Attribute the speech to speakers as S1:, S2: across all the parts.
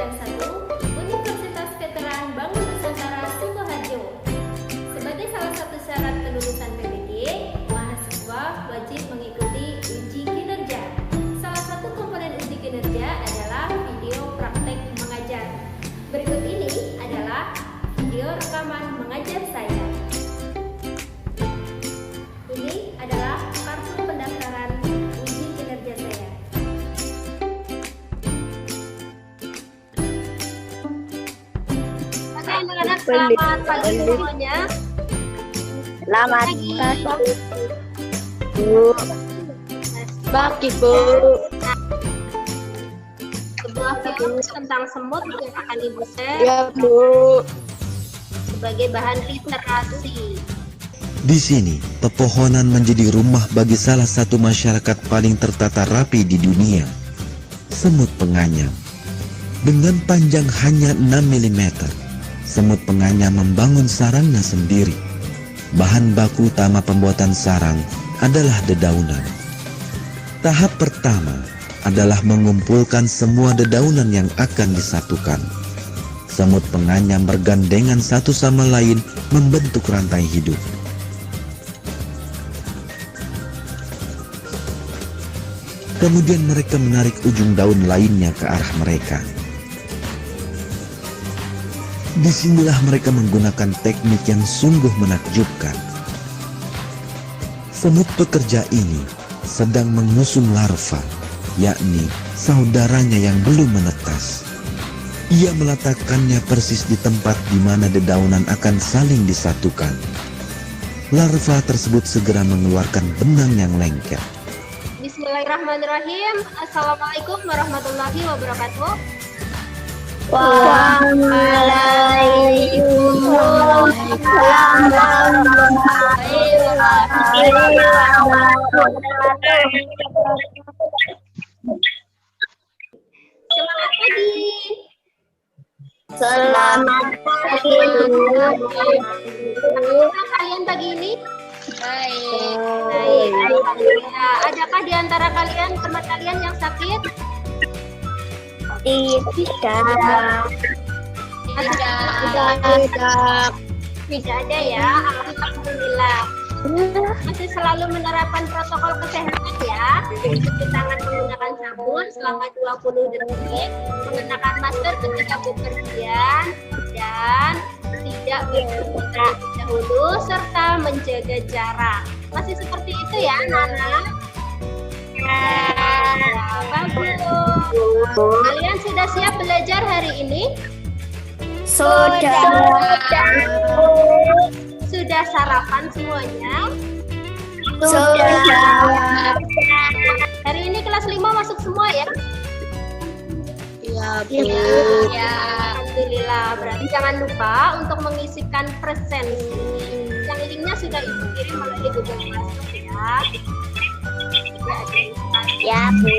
S1: Mengajar 1, Universitas Veteran Bangun Nusantara Sukoharjo. Sebagai salah satu syarat kelulusan PBG, mahasiswa wajib mengikuti uji kinerja. Salah satu komponen uji kinerja adalah video praktek mengajar. Berikut ini adalah video rekaman mengajar saya. Ini adalah kartu pendaftaran uji kinerja saya. Oke anak-anak, selamat pagi semuanya.
S2: Selamat pagi, Bu. Pagi, Bu.
S1: Sebuah film tentang semut yang akan Ibu share
S2: Ya, Bu.
S1: sebagai bahan literasi.
S3: Di sini, pepohonan menjadi rumah bagi salah satu masyarakat paling tertata rapi di dunia, semut penganyam. Dengan panjang hanya 6 mm, semut penganyam membangun sarangnya sendiri. Bahan baku utama pembuatan sarang adalah dedaunan. Tahap pertama adalah mengumpulkan semua dedaunan yang akan disatukan. Semut penganyam bergandengan satu sama lain membentuk rantai hidup. Kemudian mereka menarik ujung daun lainnya ke arah mereka. Disinilah mereka menggunakan teknik yang sungguh menakjubkan. Semut pekerja ini sedang mengusung larva, yakni saudaranya yang belum menetas. Ia meletakkannya persis di tempat di mana dedaunan akan saling disatukan. Larva tersebut segera mengeluarkan benang yang lengket.
S1: Bismillahirrahmanirrahim. Assalamualaikum warahmatullahi wabarakatuh.
S2: Waalaikumsalam warahmatullahi wabarakatuh.
S1: Selamat pagi.
S2: Selamat pagi, Bu.
S1: Bagaimana kalian pagi ini? Baik. Ya, adakah di antara kalian teman kalian yang sakit?
S2: Tidak.
S1: Tidak ada ya. Alhamdulillah. Masih selalu menerapkan protokol kesehatan ya. Cuci tangan menggunakan sabun selama 20 detik, mengenakan masker ketika bepergian, dan tidak berbicara dahulu serta menjaga jarak. Masih seperti itu ya, Nana? Ya, bagus. Kalian sudah siap belajar hari ini? Sudah sarapan semuanya?
S2: Sudah.
S1: Hari ini kelas 5 masuk semua ya?
S2: Ya, Bu.
S1: Ya, alhamdulillah. Berarti jangan lupa untuk mengisikan presensi. Yang linknya sudah Ibu kirim melalui Google Classroom ya.
S2: Ya, Bu.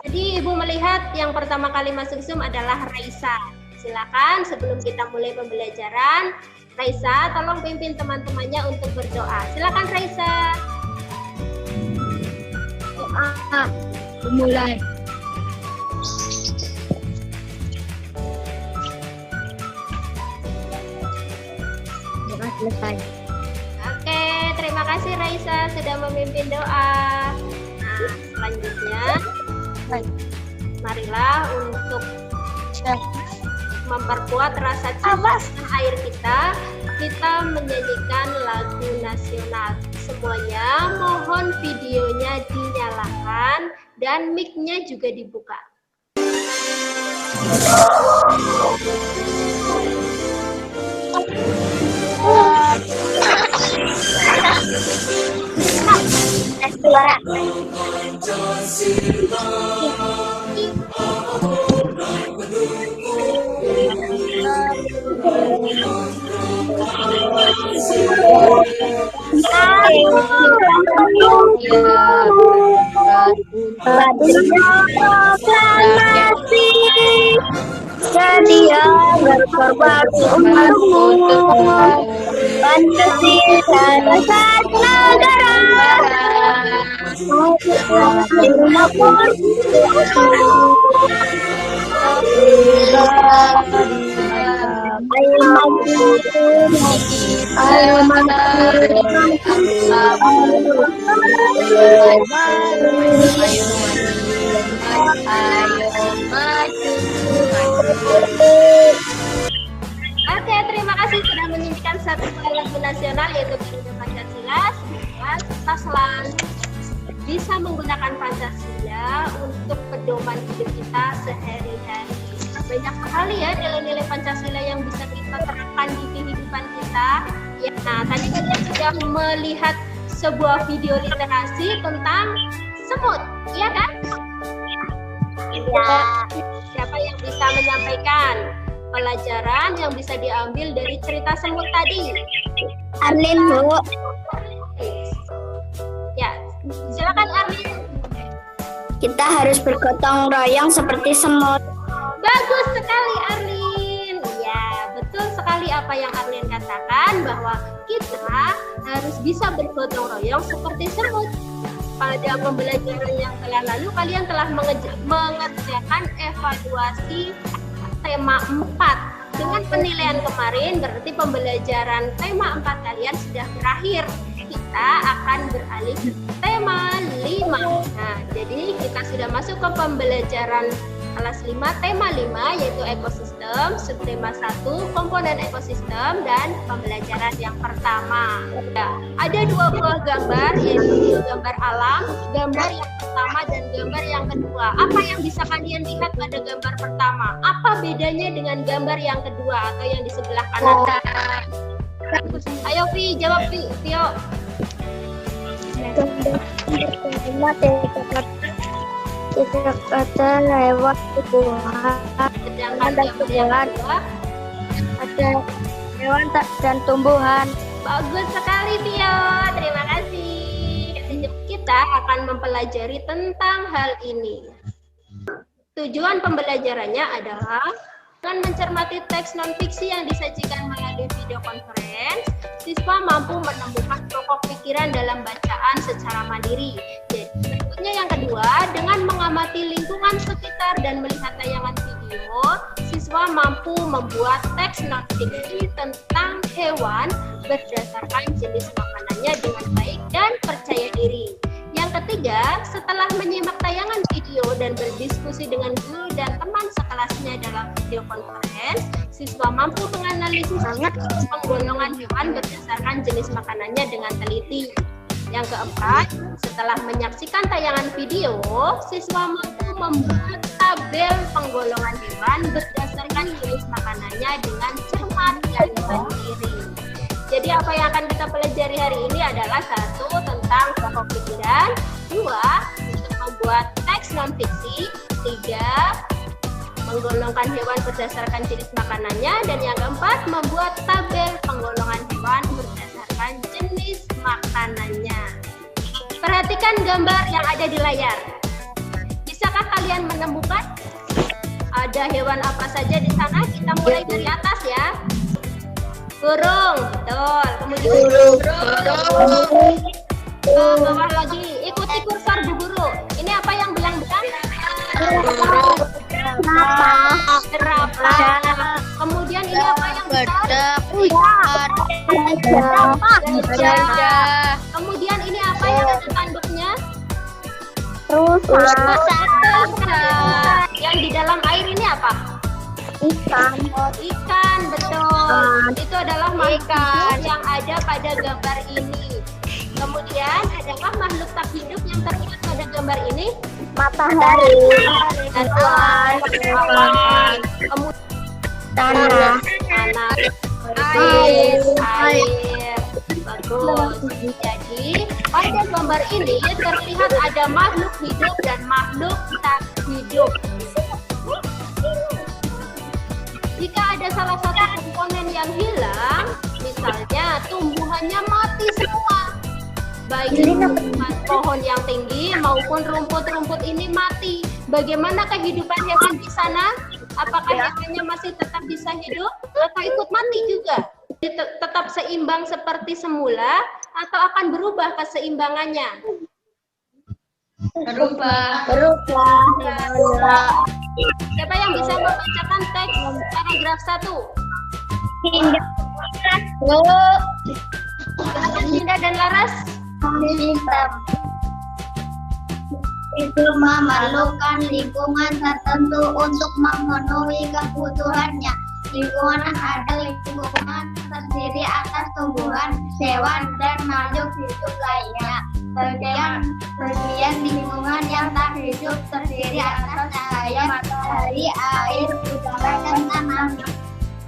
S1: Jadi Ibu melihat yang pertama kali masuk Zoom adalah Raisa. Silakan sebelum kita mulai pembelajaran, Raisa tolong pimpin teman-temannya untuk berdoa. Silakan Raisa.
S2: Doa. Mulai. Doa selesai.
S1: Oke, terima kasih Raisa sudah memimpin doa. Nah, selanjutnya marilah untuk memperkuat rasa cinta air kita menyanyikan lagu nasional. Semuanya mohon videonya dinyalakan dan mic-nya juga dibuka.
S2: Proklamasi sedia berkorban untukmu, Pancasila dasar negara. Dimanapun maju.
S1: Ayo maju. Oke, terima kasih sudah menyanyikan satu lagu nasional yaitu Garuda Pancasila. Semoga kita selalu bisa menggunakan Pancasila untuk pedoman hidup kita sehari-hari. Banyak sekali ya nilai-nilai Pancasila yang bisa kita terapkan di kehidupan kita. Ya, nah, tadi kalian sudah melihat sebuah video literasi tentang semut, iya kan?
S2: Ya.
S1: Siapa yang bisa menyampaikan pelajaran yang bisa diambil dari cerita semut tadi?
S2: Arlin, Bu.
S1: Ya, silakan Arlin.
S2: Kita harus bergotong royong seperti semut.
S1: Bagus sekali Arlin. Ya, betul sekali apa yang Arlin katakan bahwa kita harus bisa bergotong royong seperti semut. Pada pembelajaran yang telah lalu kalian telah mengerjakan evaluasi tema 4. Dengan penilaian kemarin berarti pembelajaran tema 4 kalian sudah berakhir. Kita akan beralih ke tema 5. Nah, jadi kita sudah masuk ke pembelajaran kelas 5, tema 5 yaitu ekosistem, subtema 1 komponen ekosistem dan pembelajaran yang pertama. Ya, ada 2 buah gambar yaitu gambar alam, gambar yang pertama dan gambar yang kedua. Apa yang bisa kalian lihat pada gambar pertama? Apa bedanya dengan gambar yang kedua atau yang di sebelah kanan? Ayo Vi, jawab Vi, Tio.
S2: Tidak ada lewat tumbuhan,
S1: Sedangkan gambar yang kedua,
S2: ada hewan dan tumbuhan.
S1: bagus sekali Tio, terima kasih. Kita akan mempelajari tentang hal ini. Tujuan pembelajarannya adalah dengan mencermati teks non-fiksi yang disajikan melalui video conference, siswa mampu menemukan pokok pikiran dalam bacaan secara mandiri. Jadi, berikutnya yang kedua, dengan mengamati lingkungan sekitar dan melihat tayangan video, siswa mampu membuat teks non-fiksi tentang hewan berdasarkan jenis makanannya dengan baik dan percaya diri. Yang ketiga, setelah menyimak tayangan video dan berdiskusi dengan guru dan teman sekelasnya dalam video conference, siswa mampu menganalisis penggolongan hewan berdasarkan jenis makanannya dengan teliti. Yang keempat, setelah menyaksikan tayangan video, siswa mampu membuat tabel penggolongan hewan berdasarkan jenis makanannya dengan cermat dan mandiri. Jadi apa yang akan kita pelajari hari ini adalah 1. Tentang pokok pikiran, 2. Untuk membuat teks non-fiksi, 3. Menggolongkan hewan berdasarkan jenis makanannya, dan yang keempat membuat tabel penggolongan hewan berdasarkan jenis makanannya. Perhatikan gambar yang ada di layar. Bisakah kalian menemukan ada hewan apa saja di sana? Kita mulai dari atas ya. Burung, betul. Kemudian burung. Ke bawah lagi, ikuti kursor Bu Guru. Ini apa yang belang-belang? Jerapah. Kemudian ini apa yang besar? Gajah. Kemudian ini apa yang ada tanduknya?
S2: Rusa.
S1: Yang di dalam air ini apa?
S2: Ikan.
S1: Ikan, betul. Itu adalah makhluk hidup yang ada pada gambar ini. Kemudian, adakah makhluk tak hidup yang terlihat pada gambar ini?
S2: Matahari.
S1: Awan. Kemudian,
S2: Tanah.
S1: air. Bagus. Jadi, pada gambar ini terlihat ada makhluk hidup dan makhluk tak hidup. Jika ada salah satu komponen yang hilang, misalnya tumbuhannya mati semua, baik tumbuhan pohon yang tinggi maupun rumput-rumput ini mati, bagaimana kehidupan hewan di sana? Apakah hewannya masih tetap bisa hidup atau ikut mati juga? Tetap seimbang seperti semula atau akan berubah keseimbangannya? Berubah. Siapa yang bisa membacakan teks paragraf 1? Silakan Dinda dan Laras.
S2: hidup memerlukan lingkungan tertentu untuk memenuhi kebutuhannya. Lingkungan ada lingkungan terdiri atas tumbuhan, hewan, dan makhluk hidup lainnya. Bagian lingkungan yang tak hidup terdiri atas cahaya matahari, air, udara, dan tanah.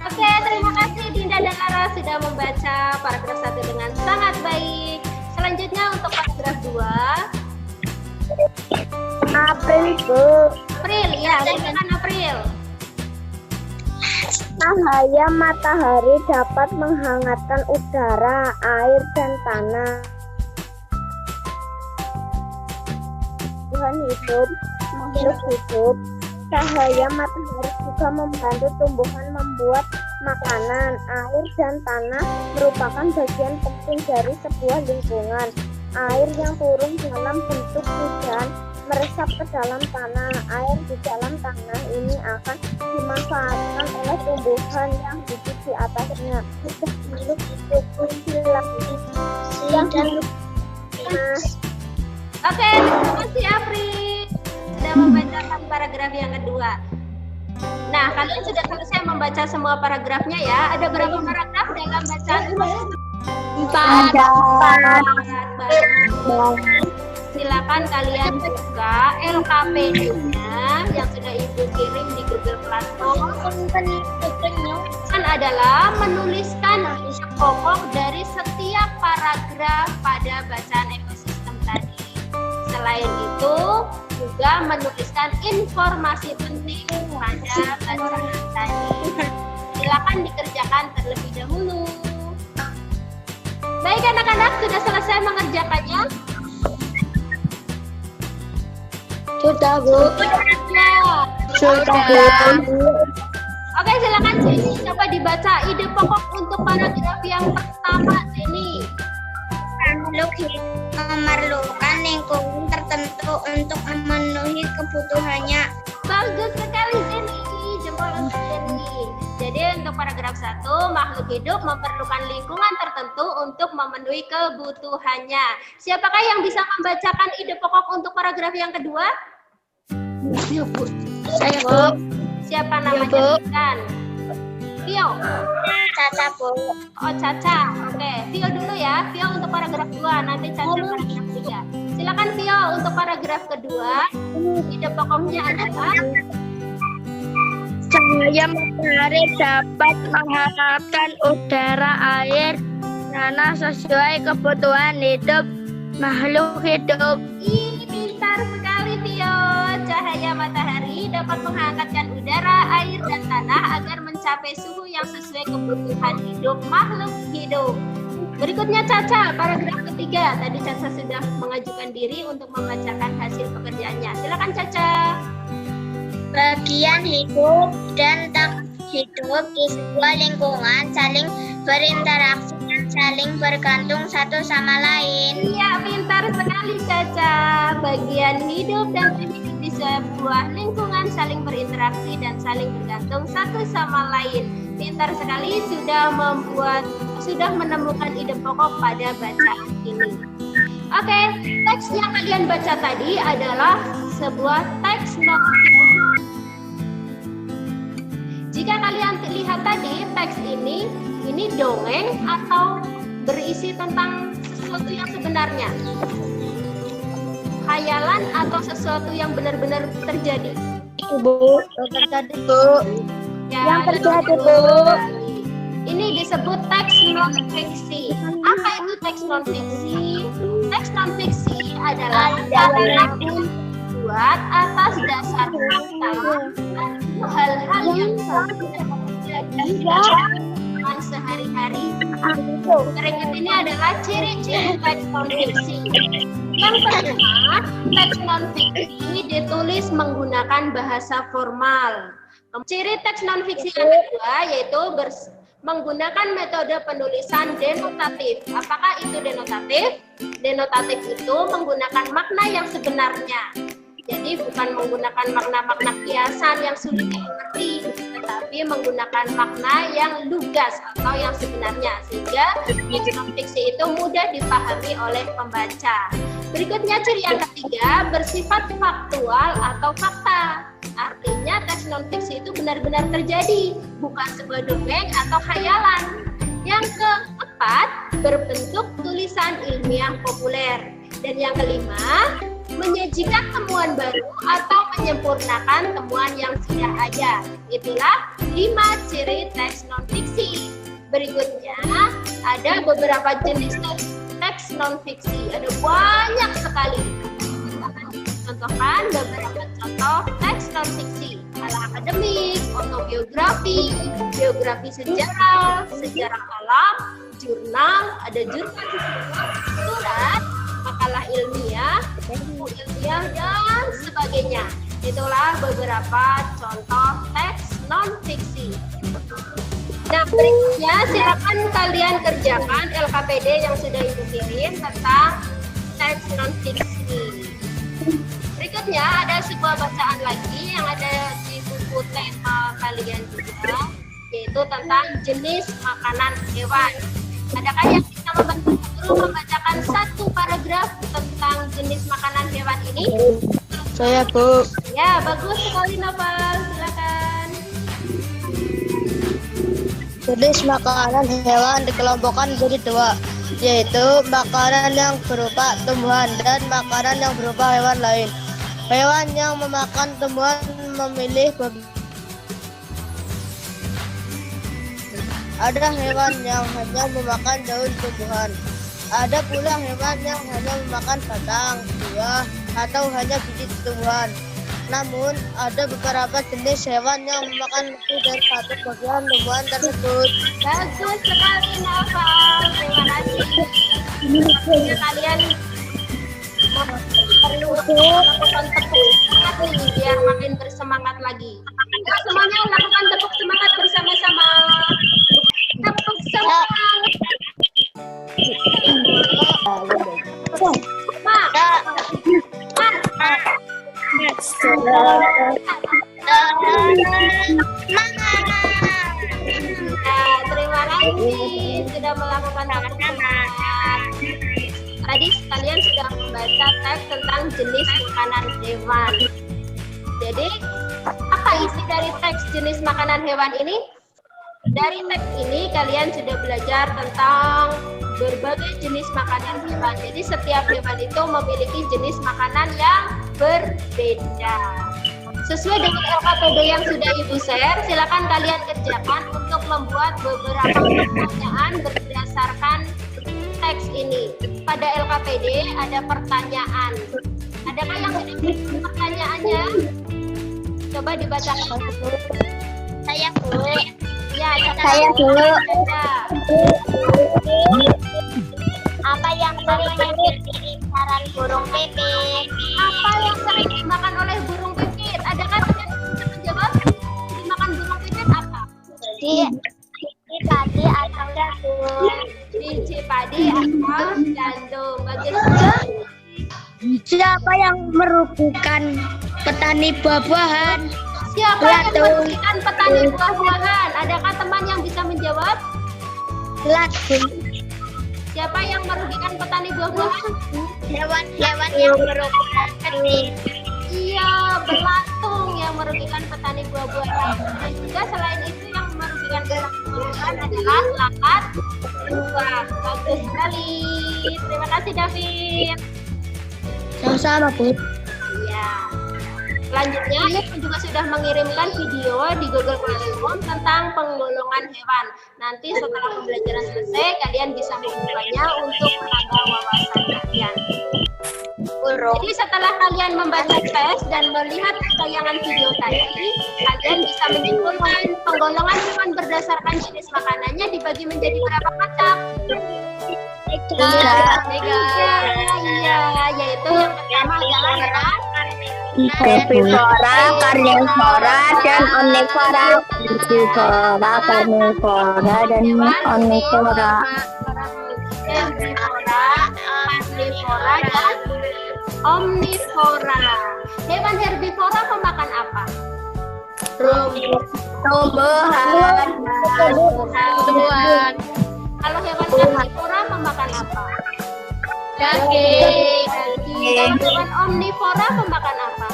S1: Oke, terima kasih Dinda dan Lara sudah membaca paragraf 1 dengan sangat baik. Selanjutnya untuk paragraf 2.
S2: April, Bu.
S1: April, ya, silakan April.
S2: Cahaya matahari dapat menghangatkan udara, air, dan tanah. Tuhan hidup, makhluk hidup. Cahaya matahari juga membantu tumbuhan membuat makanan. Air dan tanah merupakan bagian penting dari sebuah lingkungan. Air yang turun dalam bentuk hujan meresap ke dalam tanah. Air di dalam tanah ini akan dimanfaatkan oleh tumbuhan yang hidup di atasnya. Makhluk hidup yang hidup.
S1: Oke, terima kasih April sudah membacakan paragraf yang kedua. Nah, kalian sudah selesai membaca semua paragrafnya ya. Ada berapa paragraf dalam bacaan? 4. Silakan kalian buka LKPD-nya yang sudah Ibu kirim di Google Classroom. Kan adalah menuliskan isi pokok dari setiap paragraf pada bacaan ekosistem tadi. Selain itu, juga menuliskan informasi penting pada bacaan tadi. Silakan dikerjakan terlebih dahulu. Baik anak-anak, sudah selesai mengerjakannya?
S2: Sudah, Bu.
S1: Sudah. Oke, silakan Jenny coba dibaca ide pokok untuk paragraf yang pertama, Jenny.
S2: Makhluk hidup memerlukan lingkungan tertentu untuk memenuhi kebutuhannya.
S1: Bagus sekali Jenny, jempol untuk Jenny. Jadi untuk paragraf 1, makhluk hidup memerlukan lingkungan tertentu untuk memenuhi kebutuhannya. Siapakah yang bisa membacakan ide pokok untuk paragraf yang kedua?
S2: Saya, Bu.
S1: Siapa namanya? Kan? Vio.
S2: Caca, Bu.
S1: Oh, Caca. Oke, Vio dulu ya. Vio untuk paragraf 2, nanti Caca paragraf 3. Silakan Vio untuk paragraf kedua. Ide pokoknya adalah
S2: Cahaya matahari dapat menghangatkan udara, air, tanah sesuai kebutuhan hidup makhluk hidup.
S1: Ih, pintar sekali Vio. Cahaya matahari dapat menghangatkan udara, air, dan tanah agar mencapai suhu yang sesuai kebutuhan hidup makhluk hidup. Berikutnya Caca, paragraf ketiga. Tadi Caca sudah mengajukan diri untuk membacakan hasil pekerjaannya. Silakan Caca.
S2: Bagian hidup dan tak hidup di sebuah lingkungan saling berinteraksi dan saling bergantung satu sama lain.
S1: Iya, pintar sekali Caca. Bagian hidup dan tak hidup di sebuah lingkungan saling berinteraksi dan saling bergantung satu sama lain. Pintar sekali sudah menemukan ide pokok pada bacaan ini. Oke, teks yang kalian baca tadi adalah sebuah teks non-fiktif. Jika kalian lihat tadi teks ini dongeng atau berisi tentang sesuatu yang sebenarnya, khayalan atau sesuatu yang benar-benar terjadi.
S2: Bu, terjadi, Bu.
S1: Ya,
S2: Yang terjadi, Bu.
S1: Ini disebut teks non-fiksi. Apa itu teks non-fiksi? Teks non-fiksi adalah karya yang dibuat atas dasar fakta, hal-hal yang terjadi dalam sehari-hari. Berikut ini adalah ciri-ciri teks non-fiksi. Yang pertama, teks non-fiksi ditulis menggunakan bahasa formal. Ciri teks non-fiksi yang kedua yaitu menggunakan metode penulisan denotatif. Apakah itu denotatif? Denotatif itu menggunakan makna yang sebenarnya. Jadi bukan menggunakan makna-makna kiasan yang sulit dimengerti, tetapi menggunakan makna yang lugas atau yang sebenarnya, sehingga teks non-fiksi itu mudah dipahami oleh pembaca. Berikutnya ciri yang ketiga, bersifat faktual atau fakta. Artinya teks non-fiksi itu benar-benar terjadi, bukan sebuah dongeng atau khayalan. Yang keempat, berbentuk tulisan ilmiah populer. Dan yang kelima, menyajikan temuan baru atau menyempurnakan temuan yang sudah ada. Itulah 5 ciri teks non-fiksi. Berikutnya, ada beberapa jenis teks non-fiksi. Ada banyak sekali. Kita akan contohkan beberapa contoh teks non-fiksi. Ala akademik, autobiografi, biografi sejarah, sejarah alam, jurnal, ada jurnal, surat, makalah ilmiah, buku ilmiah, dan sebagainya. Itulah beberapa contoh teks non-fiksi. Nah, berikutnya silakan kalian kerjakan LKPD yang sudah Ibu kirim tentang teks non-fiksi. Berikutnya ada sebuah bacaan lagi yang ada di buku tema kalian juga, yaitu tentang jenis makanan hewan. Adakah yang bisa membantu guru membacakan satu paragraf tentang jenis makanan hewan ini?
S2: Saya, Bu.
S1: Ya, bagus sekali Noval, silakan.
S2: Jenis makanan hewan dikelompokkan menjadi 2, yaitu makanan yang berupa tumbuhan dan makanan yang berupa hewan lain. Hewan yang memakan tumbuhan memilih ada hewan yang hanya memakan daun tumbuhan. Ada pula hewan yang hanya memakan batang, buah, atau hanya biji tumbuhan. Namun, ada beberapa jenis hewan yang memakan lebih dari satu bagian tumbuhan tersebut.
S1: Bagus sekali Noval, terima kasih. Sepertinya kalian perlu melakukan tepuk semangat nih biar makin bersemangat lagi. Nah, semuanya lakukan tepuk semangat bersama-sama. Tepuk semangat. Nah, terima kasih sudah melakukan tepuk semangat. Tadi kalian sudah membaca teks tentang jenis makanan hewan. Jadi, apa isi dari teks jenis makanan hewan ini? Dari teks ini kalian sudah belajar tentang berbagai jenis makanan hewan. Jadi setiap hewan itu memiliki jenis makanan yang berbeda. Sesuai dengan LKPD yang sudah Ibu share, silakan kalian kerjakan untuk membuat beberapa pertanyaan berdasarkan teks ini. Pada LKPD ada pertanyaan. Adakah yang sudah menjawab pertanyaannya? Coba dibacakan.
S2: Saya, Bu.
S1: Ya,
S2: Saya dulu.
S1: Apa yang sering dimakan burung pipit? Apa yang sering dimakan oleh burung pipit? Adakah kalian bisa menjawab? Dimakan burung pipit apa?
S2: Biji padi atau gandum.
S1: Biji padi atau gandum. Bagus.
S2: Siapa yang merugikan petani buah-buahan?
S1: Siapa yang merugikan petani buah-buahan? Adakah teman yang bisa menjawab?
S2: Lagu.
S1: Siapa yang merugikan petani buah-buahan?
S2: Hewan-hewan yang merugikan petani.
S1: Iya, belatung yang merugikan petani buah-buahan. Dan juga selain itu yang merugikan petani buah-buahan adalah lalat buah. Bagus sekali. Terima kasih David.
S2: Sama-sama, Bu.
S1: Iya. Selanjutnya, Ibu juga sudah mengirimkan video di Google Classroom tentang penggolongan hewan. Nanti setelah pembelajaran selesai, kalian bisa membukanya untuk menambah wawasan kalian. Jadi setelah kalian membaca teks dan melihat tayangan video tadi, kalian bisa menyimpulkan penggolongan hewan berdasarkan jenis makanannya dibagi menjadi berapa macam? Tiga. Iya, yaitu yang pertama adalah hewan
S2: Herbivora, karnivora, dan omnivora. Herbivora, karnivora, dan omnivora.
S1: Herbivora, karnivora, dan omnivora. Hewan herbivora pemakan apa? Tumbuhan. Tumbuhan. Kalau hewan karnivora memakan apa? Daging. Kalau hewan omnivora memakan apa?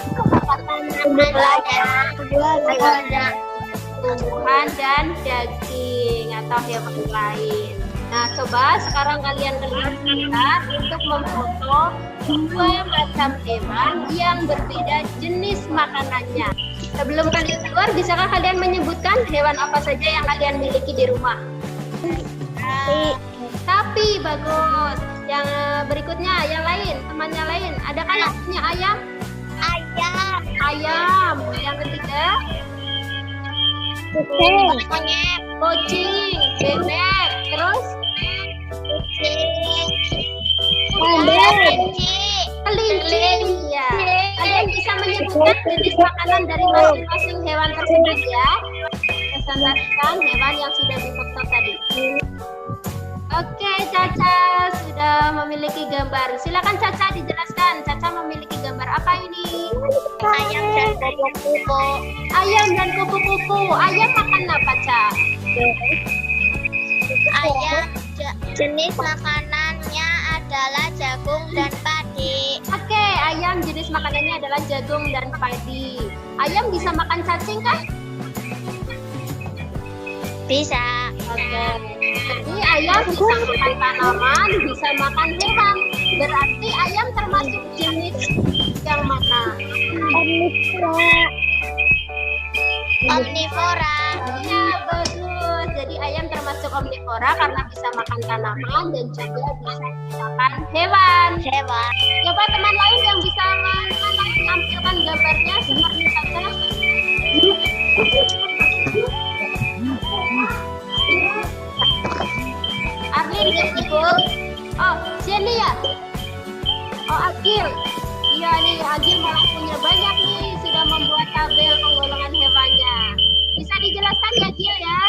S1: Tumbuhan dan daging atau hewan lain. Nah, coba sekarang kalian lihat untuk memfoto dua macam hewan yang berbeda jenis makanannya. Sebelum kalian keluar, bisakah kalian menyebutkan hewan apa saja yang kalian miliki di rumah? Sapi, bagus. Yang berikutnya, yang lain, temannya lain. Adakah yang punya ayam? Ayam. Yang ketiga? Kucing. Bebek. Terus? Kelinci. Ya. Kalian bisa menyebutkan jenis makanan dari masing-masing hewan tersebut ya. Presentasikan hewan yang sudah difoto tadi. Oke, Caca sudah memiliki gambar. Silakan Caca dijelaskan. Caca memiliki gambar apa ini?
S2: Ayam dan kupu-kupu.
S1: Ayam dan kupu-kupu. Ayam makan apa, Ca?
S2: Ayam jenis makanannya adalah jagung dan padi.
S1: Oke, ayam jenis makanannya adalah jagung dan padi. Ayam bisa makan cacing kan?
S2: Bisa.
S1: Oke. Jadi ayam bisa makan tanaman, bisa makan hewan. Berarti ayam termasuk jenis yang mana?
S2: Omnivora.
S1: Ya, bagus. Jadi ayam termasuk omnivora karena bisa makan tanaman dan juga bisa makan hewan. Coba teman lain yang bisa menampilkan gambarnya seperti saja. Arlin Ibu. Oh, Jenny ya? Oh, Agil. Iya nih, Agil malah punya banyak nih, sudah membuat tabel penggolongan hewannya. Bisa dijelaskan ya, Agil ya?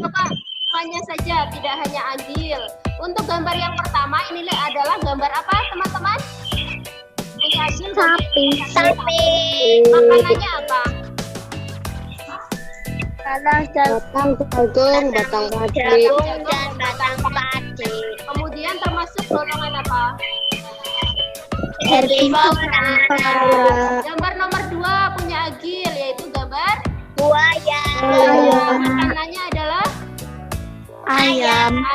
S1: Coba semuanya saja, tidak hanya Agil. Untuk gambar yang pertama, ini adalah gambar apa, teman-teman? Ini Agil.
S2: Sapi.
S1: Makanannya apa?
S2: Jagung dan batang padi.
S1: Kemudian termasuk golongan apa?
S2: Herbivora.
S1: Gambar nomor 2 punya Agil, yaitu gambar
S2: Buaya.
S1: makanannya adalah
S2: Ayam.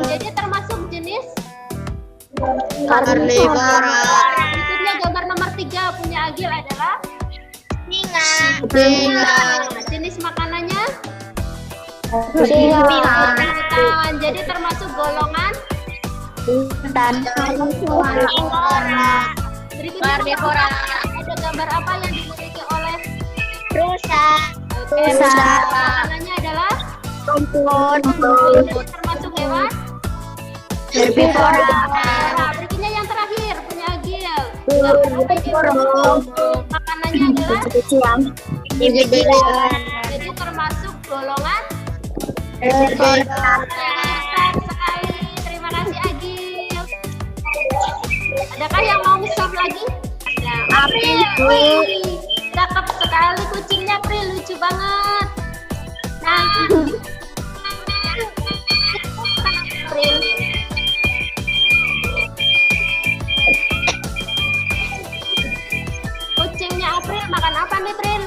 S1: Jadi termasuk jenis
S2: Karnivora.
S1: Berikutnya gambar nomor 3 punya Agil adalah
S2: Singa.
S1: jenis makanannya
S2: Binatang.
S1: binatang. Jadi termasuk golongan berikutnya
S2: Karnivora.
S1: ada gambar apa yang dimiliki oleh
S2: Rusa.
S1: makanannya adalah jadi termasuk hewan
S2: Herbivora.
S1: Berikutnya yang terakhir punya Agil. Gambar apa ini? Makanannya adalah jadi termasuk golongan Pintar sekali. Terima kasih Agil. Adakah yang mau stop lagi? Nah, April. Wih, cakep sekali kucingnya, April, lucu banget. Nah, April. Kucingnya April makan apa nih, April?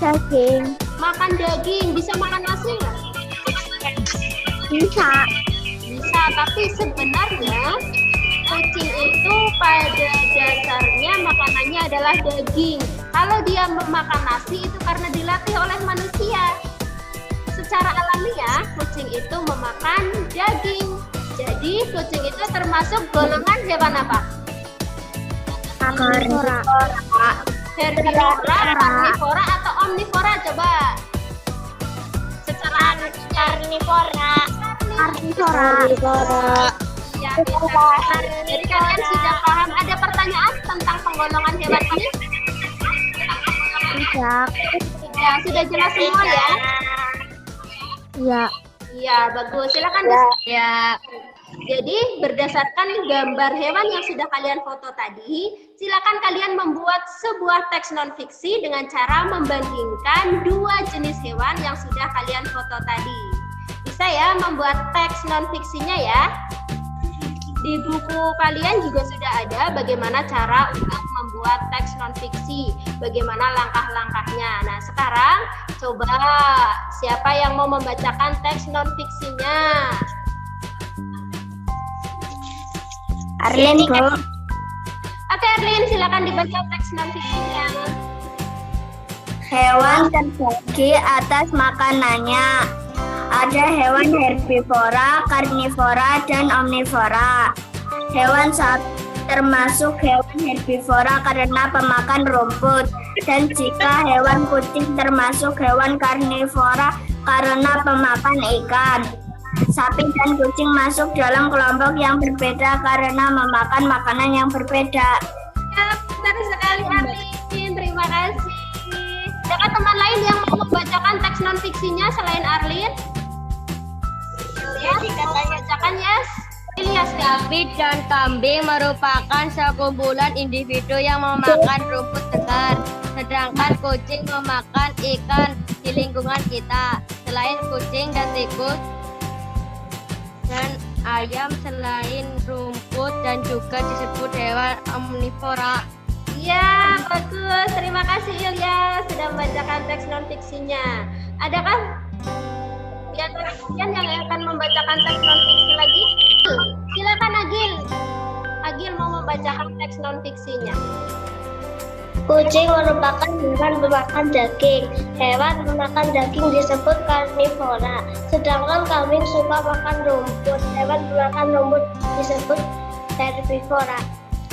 S2: Daging.
S1: Makan daging. Bisa makan nasi nggak?
S2: Bisa.
S1: Bisa, tapi sebenarnya kucing itu pada dasarnya makanannya adalah daging. Kalau dia makan nasi itu karena dilatih oleh manusia. Secara alamiah, kucing itu memakan daging. Jadi, kucing itu termasuk golongan hewan apa?
S2: Karnivora.
S1: Herbivora, karnivora, atau omnivora? Coba. Secara
S2: Karnivora.
S1: Ya, bisa. Jadi kalian sudah paham. Ada pertanyaan tentang penggolongan hewan ini?
S2: Tidak.
S1: Ya, sudah jelas semua ya?
S2: Ya.
S1: Iya, bagus. Silakan. Ya. Jadi berdasarkan gambar hewan yang sudah kalian foto tadi, silakan kalian membuat sebuah teks non-fiksi dengan cara membandingkan dua jenis hewan yang sudah kalian foto tadi. Bisa ya membuat teks non-fiksinya ya. Di buku kalian juga sudah ada bagaimana cara untuk membuat teks non-fiksi, bagaimana langkah-langkahnya. Nah, sekarang coba siapa yang mau membacakan teks non-fiksinya?
S2: Arlin, Bu.
S1: Oke, Erlin, silakan dibaca teks non-fiksinya.
S2: Hewan terbagi atas makanannya. Ada hewan herbivora, karnivora, dan omnivora. Hewan sapi termasuk hewan herbivora karena pemakan rumput. Dan jika hewan kucing termasuk hewan karnivora karena pemakan ikan. Sapi dan kucing masuk dalam kelompok yang berbeda karena memakan makanan yang berbeda.
S1: Ya, benar sekali Arlin. Terima kasih. Adakah teman lain yang mau membacakan teks non-fiksinya selain Arlin? Ya, mau membacakan Yes? Ilyas ya.
S4: Sapi dan kambing merupakan sekumpulan individu yang memakan rumput segar, sedangkan kucing memakan ikan di lingkungan kita. Selain kucing dan tikus dan ayam, selain rumput dan juga disebut hewan omnivora.
S1: Iya, bagus. Terima kasih Ilyas sudah membacakan teks non-fiksinya. Adakah di antara kalian yang akan membacakan teks non-fiksi lagi? Silakan Agil. Agil mau membacakan teks non-fiksinya.
S2: Kucing merupakan hewan pemakan daging. Hewan pemakan daging disebut karnivora. Sedangkan kambing suka makan rumput. Hewan pemakan rumput disebut herbivora.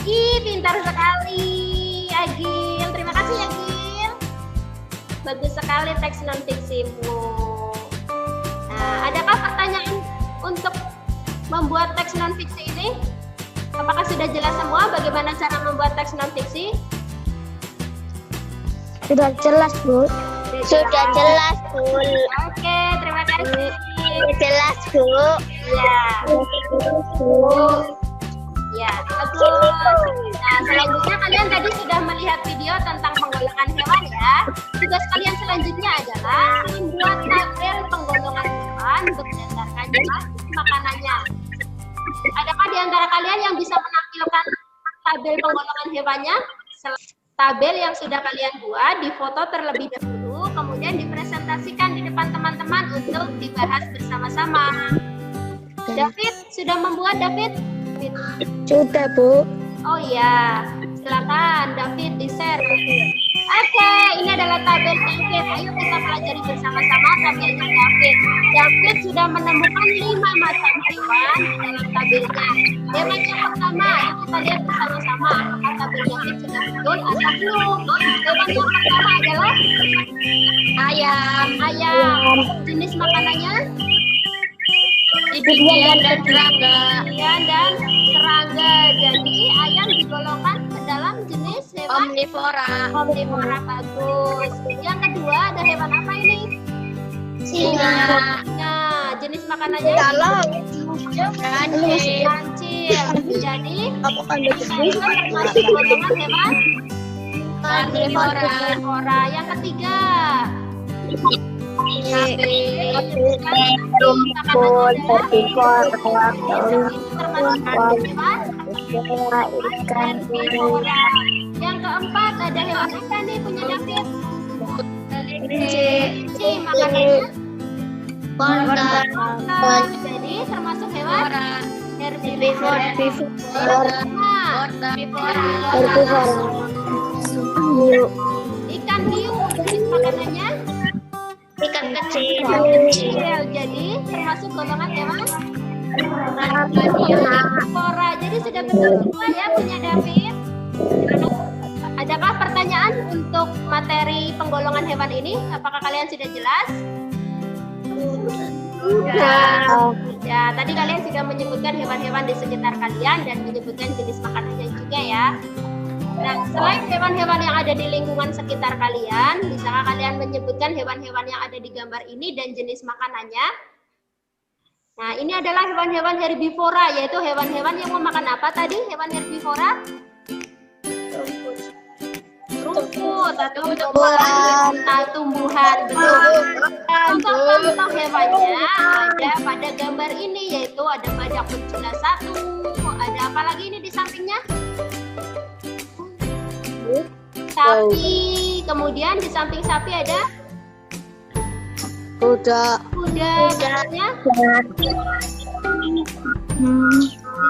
S1: Ih, pintar sekali Agil. Terima kasih Agil. Bagus sekali teks non-fiksimu. Nah, adakah pertanyaan untuk membuat teks non-fiksi ini? Apakah sudah jelas semua bagaimana cara membuat teks non-fiksi?
S2: Sudah jelas, Bu. Sudah jelas, Bu.
S1: Oke, terima kasih.
S2: Sudah jelas, Bu.
S1: Ya, ya, bagus. Nah, selanjutnya kalian tadi sudah melihat video tentang penggolongan hewan ya. Tugas kalian selanjutnya adalah membuat tabel penggolongan hewan berdasarkan jenis makanannya. Adakah di antara kalian yang bisa menampilkan tabel penggolongan hewannya? Tabel yang sudah kalian buat difoto terlebih dahulu, kemudian dipresentasikan di depan teman-teman untuk dibahas bersama-sama. David, sudah membuat David?
S2: Sudah, Bu.
S1: Oh iya, silakan David di-share. Oke, ini adalah tabel David. Ayo kita pelajari bersama-sama tabelnya David. David sudah menemukan 5 macam hewan di dalam tabelnya. Hewan yang pertama, ayo kita lihat bersama-sama apakah tabel David sudah betul atau belum. Hewan yang pertama adalah ayam. Ayam. Jenis makanannya?
S4: Ikan dan serangga.
S1: Ikan dan serangga. Jadi ayam digolongkan ke dalam jenis hewan
S4: Omnivora.
S1: omnivora. Bagus. Yang kedua ada hewan apa ini?
S4: Singa.
S1: Nah, jenis makanannya?
S4: Kancil.
S1: Kancil. Jadi itu termasuk golongan hewan
S4: Karnivora.
S1: omnivora. Yang ketiga
S4: Sapi.
S2: Rumput, herbivora,
S1: termasuk hewan
S2: ikan,
S1: herbivora. Yang keempat ada hewan apa nih punya David? Kelinci. Makanannya wortel. Jadi termasuk hewan herbivora. Herbivora. Ikan hiu jenis makanannya
S2: ikan kecil.
S1: kecil. Jadi termasuk golongan hewan herbivora. Jadi sudah betul semua ya punya David. Adakah pertanyaan untuk materi penggolongan hewan ini? Apakah kalian sudah jelas? Ya, tadi kalian sudah menyebutkan hewan-hewan di sekitar kalian dan menyebutkan jenis makanannya juga ya. Nah, selain hewan-hewan yang ada di lingkungan sekitar kalian, bisakah kalian menyebutkan hewan-hewan yang ada di gambar ini dan jenis makanannya? Nah, ini adalah hewan-hewan herbivora, yaitu hewan-hewan yang memakan apa tadi? Hewan herbivora? rumput atau tumbuhan. Betul. Contoh hewannya ada pada gambar ini, yaitu ada badak bencula 1. Ada apa lagi ini di sampingnya? Sapi. Kemudian di samping sapi ada
S2: Kuda.
S1: Bentuknya di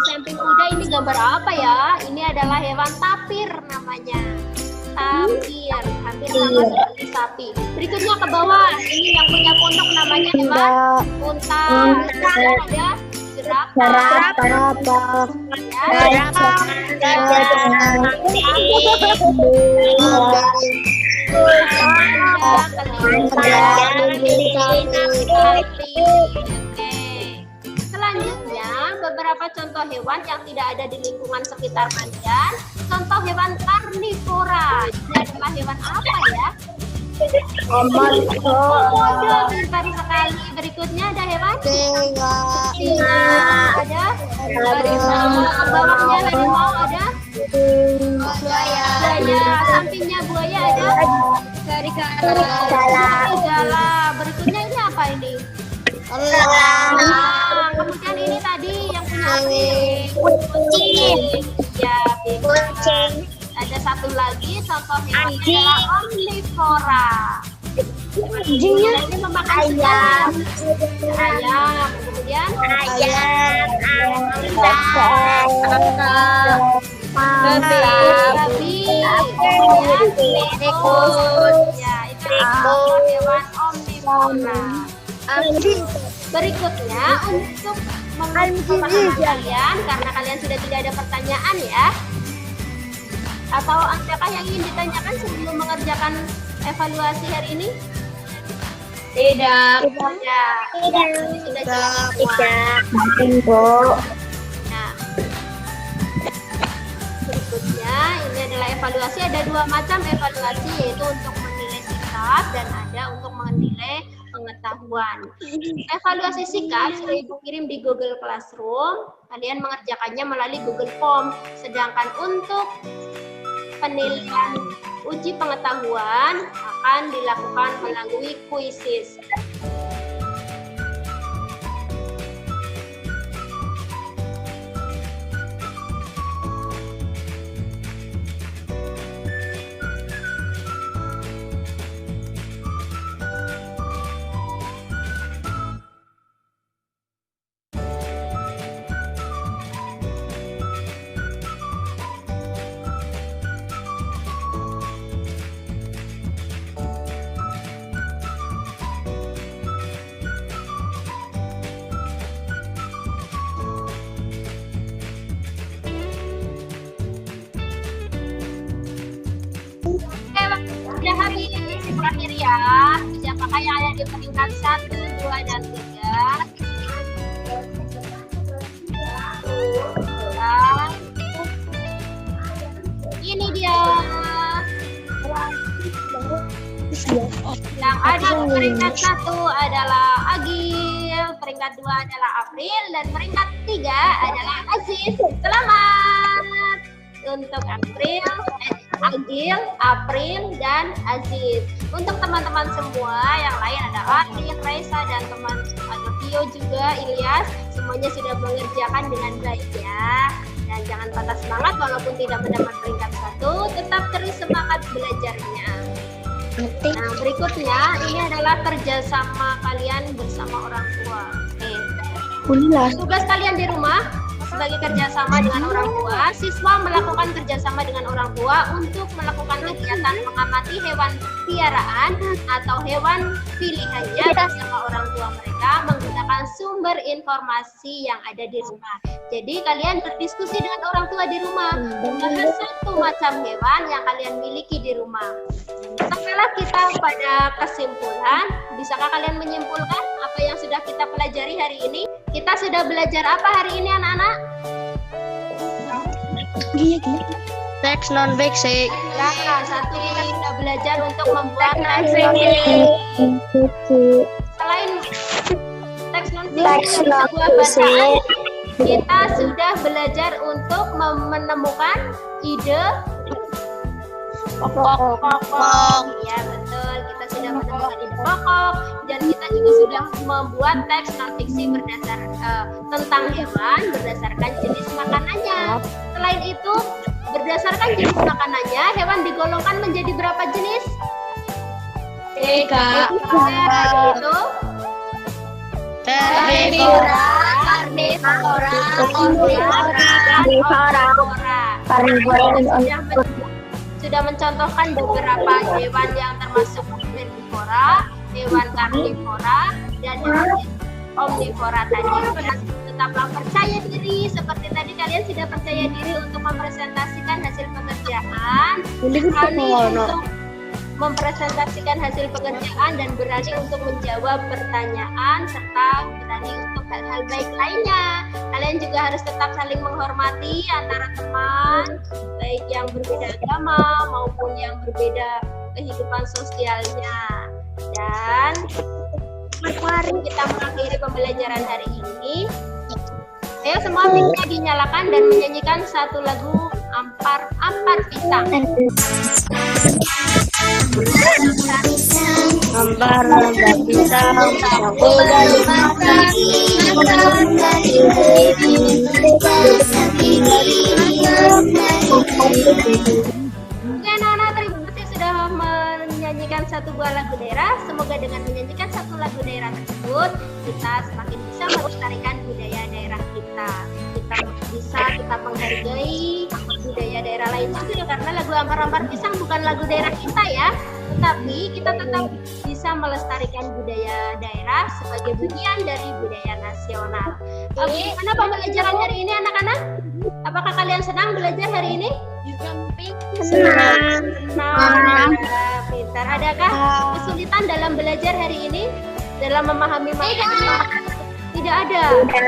S1: samping kuda ini gambar apa ya? Ini adalah hewan tapir namanya. Tapir, hampir sama seperti sapi. Berikutnya ke bawah, ini yang punya pondok namanya hewan unta. Ada jerapah. Selanjutnya, beberapa contoh hewan yang tidak ada di lingkungan sekitar kalian. Contoh hewan karnivora. Ini adalah hewan apa ya? Komodo, pintar sekali. Berikutnya ada hewan singa. Ada bawahnya harimau, ada buaya. Sampingnya buaya ada serigala. Berikutnya ini apa ini? Kemudian ini tadi yang punya kucing. Ya, kucing. Ada satu lagi contoh hewan adalah omnivora. Anjingnya ini memakan ayam. Kemudian babi. Tikus. Ya, itu adalah hewan omnivora. Berikutnya untuk pemahaman kalian, karena kalian sudah tidak ada pertanyaan ya, atau adakah yang ingin ditanyakan sebelum mengerjakan evaluasi hari ini? Tidak. Ini sudah jelas semua. Nah, berikutnya ini adalah evaluasi. Ada 2 macam evaluasi, yaitu untuk menilai sikap dan ada untuk menilai pengetahuan. Evaluasi sikap sudah Ibu kirim di Google Classroom. Kalian mengerjakannya melalui Google Form. Sedangkan untuk penilaian uji pengetahuan akan dilakukan melalui kuisis. Sudah habis terakhir ya. Siapakah yang ada di peringkat 1, 2, dan 3? Dan ini dia. Yang ada di peringkat 1 adalah Agil, peringkat 2 adalah April, dan peringkat 3 adalah Aziz. Selamat untuk Agil, April, dan Aziz. Untuk teman-teman semua yang lain ada Arif, Raisa, dan teman ada Tio juga, Ilyas. Semuanya sudah mengerjakan dengan baik ya. Dan jangan patah semangat walaupun tidak mendapat peringkat 1, tetap terus semangat belajarnya. Nah, berikutnya ini adalah kerjasama kalian bersama orang tua. Tugas kalian di rumah sebagai kerjasama dengan orang tua, siswa melakukan kerjasama dengan orang tua untuk melakukan kegiatan mengamati hewan piaraan atau hewan pilihannya bersama orang tua mereka menggunakan sumber informasi yang ada di rumah. Jadi kalian berdiskusi dengan orang tua di rumah, membahas satu macam hewan yang kalian miliki di rumah. Sampailah kita pada kesimpulan. Bisakah kalian menyimpulkan apa yang sudah kita pelajari hari ini? Kita sudah belajar apa hari ini anak-anak?
S2: Teks non basic.
S1: Ya, satu kita sudah belajar untuk membuat teks non basic. Selain teks non basic sebuah bacaan, kita sudah belajar untuk menemukan ide pokok. Ya betul, kita sudah menemukan ide pokok dan kita juga sudah membuat teks non fiksi tentang hewan berdasarkan jenis makanannya. Selain itu, berdasarkan jenis makanannya, hewan digolongkan menjadi berapa jenis?
S4: 3.
S1: Yaitu
S4: Herbivora, karnivora, omnivora. Sudah mencontohkan beberapa hewan yang termasuk herbivora, hewan karnivora, dan hewan omnivora tadi. Tetaplah percaya diri, seperti tadi kalian sudah percaya diri untuk mempresentasikan hasil pekerjaan, berani untuk mempresentasikan hasil pekerjaan dan berani untuk menjawab pertanyaan serta berani untuk hal-hal baik lainnya. Kalian juga harus tetap saling menghormati antara teman, baik yang berbeda agama maupun yang berbeda kehidupan sosialnya. Dan mari kita mengakhiri pembelajaran hari ini. Ayo semua mic-nya dinyalakan dan menyanyikan satu lagu Ampar Pisang.
S2: Ampar pisang, aku dari
S1: Oke anak-anak, terima kasih sudah menyanyikan satu buah lagu daerah. Semoga dengan menyanyikan satu lagu daerah tersebut kita semakin bisa melestarikan budaya daerah kita. Kita menghargai budaya daerah lain juga, karena lagu Ampar Pisang bukan lagu daerah kita ya, tetapi kita tetap bisa melestarikan budaya daerah sebagai bagian dari budaya nasional. Oke, gimana pembelajaran hari ini anak-anak? Apakah kalian senang belajar hari ini?
S2: Senang.
S1: Ya, pintar. Adakah kesulitan dalam belajar hari ini? Dalam memahami materi? Tidak ada. Oke.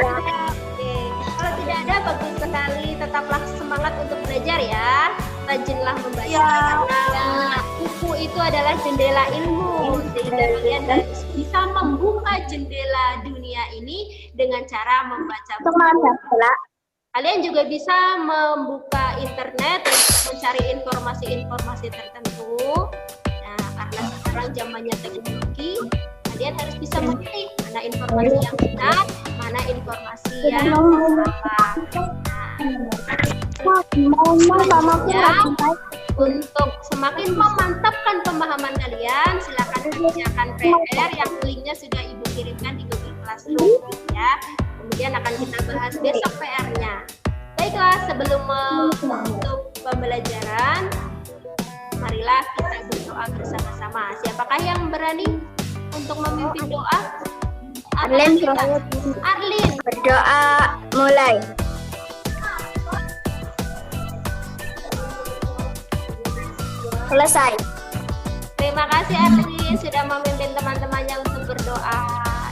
S1: Kalau tidak ada, bagus sekali. Tetaplah semangat untuk belajar ya. Rajinlah membaca karena buku itu adalah jendela ilmu, sehingga kalian bisa membuka jendela dunia ini dengan cara membaca buku. Kalian juga bisa membuka internet untuk mencari informasi-informasi tertentu. Nah, karena sekarang zamannya teknologi, kalian harus bisa memilih mana informasi yang benar, mana informasi yang salah. Untuk semakin memantapkan pemahaman kalian, silakan kerjakan PR yang linknya sudah Ibu kirimkan di Google Classroom ya. Kemudian akan kita bahas besok PR-nya. Baiklah, sebelum menutup pembelajaran, marilah kita berdoa bersama-sama. Siapakah yang berani untuk memimpin doa? Arlin
S2: Berdoa mulai. Selesai.
S1: Terima kasih Arlin sudah memimpin teman-temannya untuk berdoa.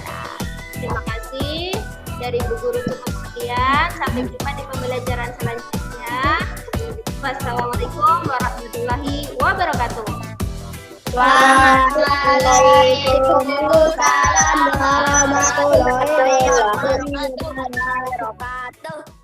S1: Nah, terima kasih dari Bu Guru cukup sekian. Sampai jumpa di pembelajaran selanjutnya. Wassalamualaikum warahmatullahi wabarakatuh.
S2: Waalaikumsalam warahmatullahi wabarakatuh.